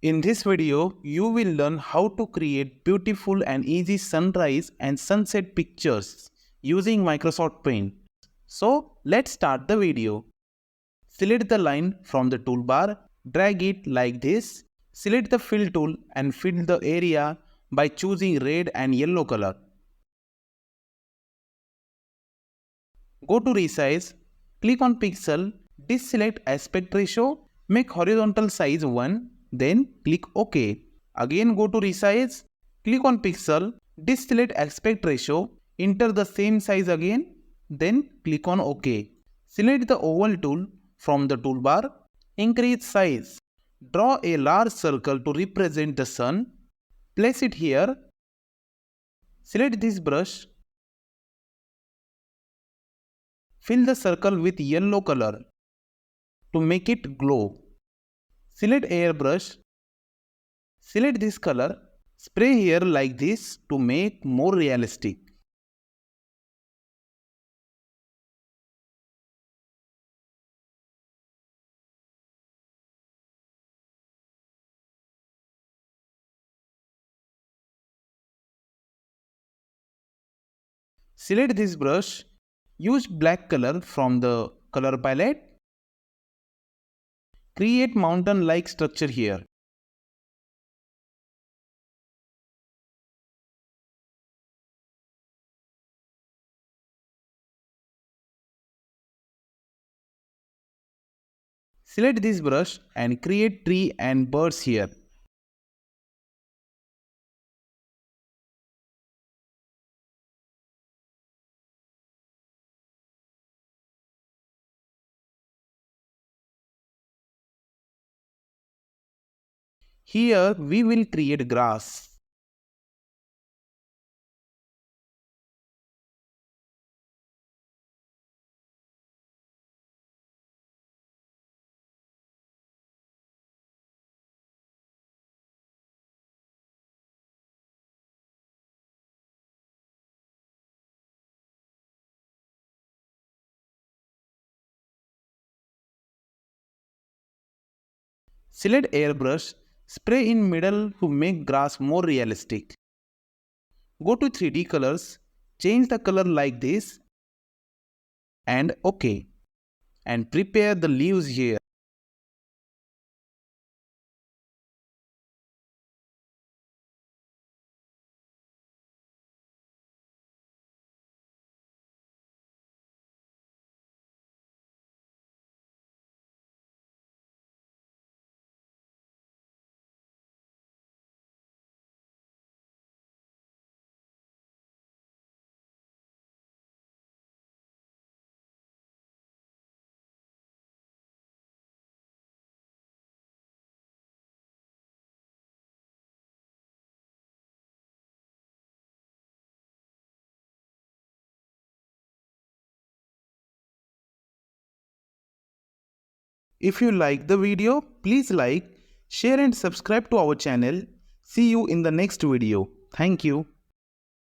In this video, you will learn how to create beautiful and easy sunrise and sunset pictures using Microsoft Paint. So let's start the video. Select the line from the toolbar, drag it like this. Select the fill tool and fill the area by choosing red and yellow color. Go to resize, click on pixel, deselect aspect ratio, make horizontal size 1, then click OK. Again go to resize, click on pixel, deselect aspect ratio, enter the same size again, then click on OK. Select the oval tool from the toolbar, increase size. Draw a large circle to represent the sun. Place it here. Select this brush. Fill the circle with yellow color to make it glow. Select airbrush. Select this color. Spray here like this to make more realistic. Select this brush. Use black color from the color palette. Create mountain-like structure here. Select this brush and create tree and birds here. Here we will create grass. Select airbrush, spray in middle to make grass more realistic. Go to 3D colors, change the color like this and OK. And prepare the leaves here. If you like the video, please like, share and subscribe to our channel. See you in the next video. Thank you.